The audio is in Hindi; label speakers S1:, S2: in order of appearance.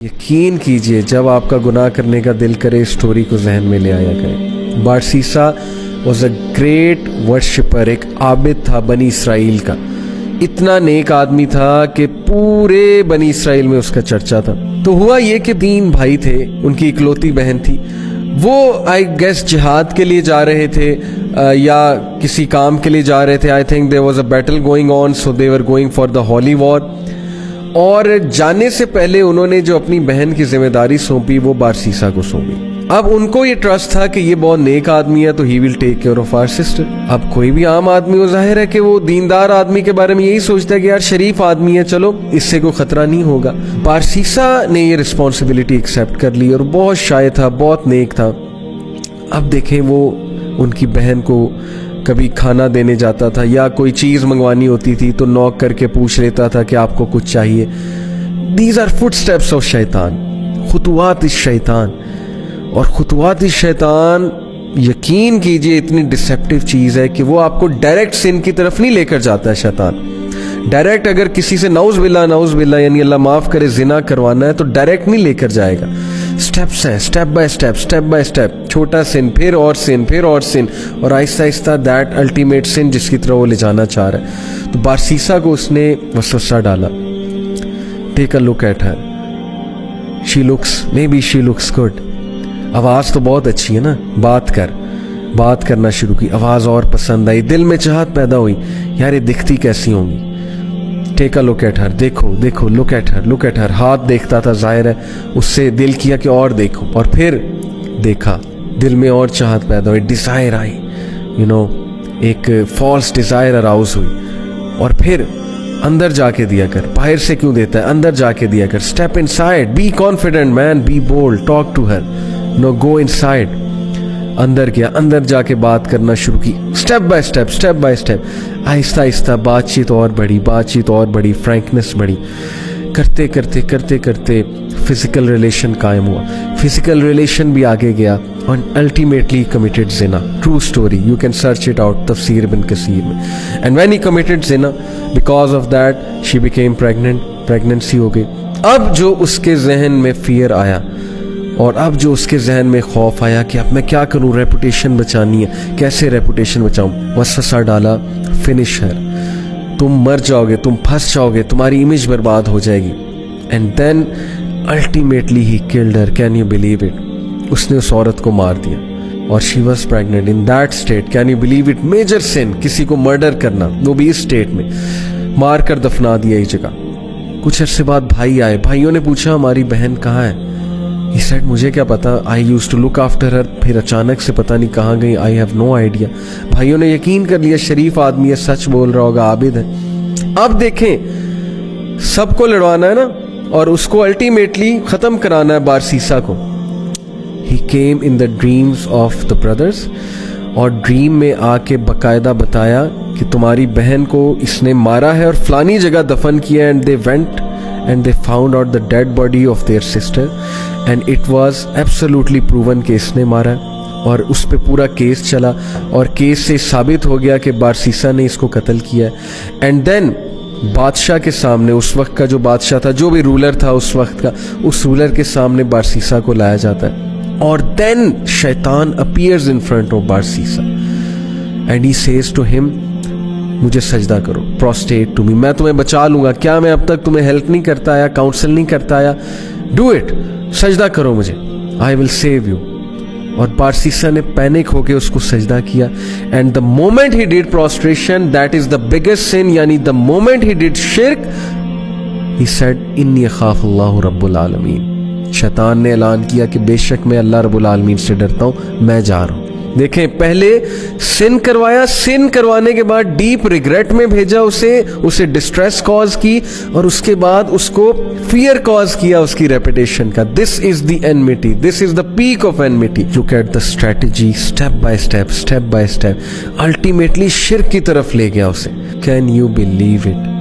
S1: यकीन कीजिए जब आपका गुनाह करने का दिल करे स्टोरी को जहन में ले आया करें। बारसीसा वॉज अ ग्रेट वर्शिपर, एक आबिद था बनी इसराइल का। इतना नेक आदमी था कि पूरे बनी इसराइल में उसका चर्चा था। तो हुआ ये कि 3 भाई थे, उनकी इकलौती बहन थी। वो आई गेस जिहाद के लिए जा रहे थे या किसी काम के लिए जा रहे थे। I think there was a battle going on, so they were going for the holy war. और जाने से पहले उन्होंने जो अपनी बहन की जिम्मेदारी सौंपी वो बारसीसा को सौंपी। अब उनको ये ट्रस्ट था कि ये बहुत नेक आदमी है तो he will take care of our sister. अब कोई भी आम आदमी हो, जाहिर है कि वो दीनदार आदमी के बारे में यही सोचता है कि यार शरीफ आदमी है, चलो इससे कोई खतरा नहीं होगा। बारसीसा ने ये रिस्पॉन्सिबिलिटी एक्सेप्ट कर ली और बहुत शाय था, बहुत नेक था। अब देखें वो उनकी बहन को कभी खाना देने जाता था या कोई चीज़ मंगवानी होती थी तो नॉक करके पूछ लेता था कि आपको कुछ चाहिए। दीज आर फुटस्टेप्स ऑफ शैतान, खुतुवात इस शैतान। और खुतुवात इस शैतान यकीन कीजिए इतनी डिसेप्टिव चीज़ है कि वो आपको डायरेक्ट सिन की तरफ नहीं लेकर जाता है। शैतान डायरेक्ट अगर किसी से नाउज़ बिल्ला यानी अल्लाह माफ़ करे जिना करवाना है तो डायरेक्ट नहीं लेकर जाएगा। स्टेप्स हैं, स्टेप बाय स्टेप, छोटा सिन, फिर और सिन, फिर और सिन, और आहिस्ता आहिस्ता दैट अल्टीमेट सिन जिसकी तरह वो ले जाना चाह रहा है। तो बारसीसा को उसने वसवसा डाला। Take a look at her, she looks good. आवाज़ तो बहुत अच्छी है ना, बात करना शुरू की। आवाज़ और पसंद आई, दिल में चाहत पैदा हुई, यार ये दिखती कैसी होंगी। Take a look at her, देखो लुक एट हर। हाथ देखता था, जाहिर है उससे दिल किया कि और देखो, और फिर देखा, दिल में और चाहत पैदा हुई, डिज़ायर आई, एक फॉल्स डिज़ायर अराउज हुई। और फिर अंदर जाके दिया कर, बाहर से क्यों देता है, अंदर जाके दिया कर। Step inside, be confident man, be bold, talk to her, go inside. अंदर गया, अंदर जाके बात करना शुरू की, step by step, Aahista Aahista बातचीत और बढ़ी, फ्रैंकनेस बढ़ी। करते करते फिजिकल रिलेशन कायम हुआ। फिजिकल रिलेशन भी आगे गया और ultimately committed Jinnah. True story, you can search it out तफसीर इब्न कसीर में। And when he committed Jinnah, because of that she became pregnant, pregnancy हो गई। अब जो उसके जहन में फियर आया और अब जो उसके जहन में खौफ आया कि अब मैं क्या करूं, रेपुटेशन बचानी है, कैसे रेपुटेशन बचाऊं। वसवसा डाला, फिनिश हर, तुम मर जाओगे, तुम फंस जाओगे, तुम्हारी इमेज बर्बाद हो जाएगी। And then ultimately he killed her, can you believe it. उसने उस औरत को मार दिया और she was pregnant in that state. Can you believe it, major sin, किसी को मर्डर करना, वो भी इस स्टेट में। मार कर दफना दिया इस जगह। कुछ अर्से बाद भाई आए, भाइयों ने पूछा हमारी बहन कहाँ है। He said, मुझे क्या पता, I use to look after her. फिर अचानक से पता नहीं कहाँ गई, आई हैव नो आइडिया। भाइयों ने यकीन कर लिया शरीफ आदमी है, सच बोल रहा होगा, आबिद है। अब देखें, सबको लड़वाना है ना, और उसको अल्टीमेटली खत्म कराना है बारसीसा को। He came in the dreams of the brothers, और ड्रीम में आके बकायदा बताया कि तुम्हारी बहन को इसने मारा है और फलानी जगह दफन किया। And they went and they found out the dead body of their sister and it was absolutely proven कि इसने मारा है। और उस पे पूरा केस चला और केस से साबित हो गया कि बारसीसा ने इसको कत्ल किया है। एंड देन बादशाह के सामने, उस वक्त का जो बादशाह था, जो भी रूलर था उस वक्त का, उस रूलर के सामने बारसीसा को लाया जाता है। और देन शैतान appears in front of Barsisa and he says to him, मुझे सजदा करो, प्रोस्टेट टू मी, मैं तुम्हें बचा लूंगा। क्या मैं अब तक तुम्हें हेल्प नहीं करता आया, काउंसिल नहीं करता आया? डू इट, सजदा करो मुझे, आई विल सेव यू। और बारसीसा ने पैनिक होके उसको सजदा किया। And the moment he did prostration, that is the biggest sin, यानी द मोमेंट ही डिड शिर्क, ही सेड इन्नी अखाफुल्लाह रब्बुल आलमीन। शैतान ने ऐलान किया कि बेशक मैं अल्लाह रब्बुल आलमीन से डरता हूं, मैं जा रहा हूं। देखें, पहले सिन करवाया, सिन करवाने के बाद डीप रिग्रेट में भेजा उसे डिस्ट्रेस कॉज की, और उसके बाद उसको फियर कॉज किया उसकी रेपुटेशन का। This is the enmity, this is the peak of enmity. Look at the strategy, step by step, ultimately शिर्क की तरफ ले गया उसे। Can you believe it?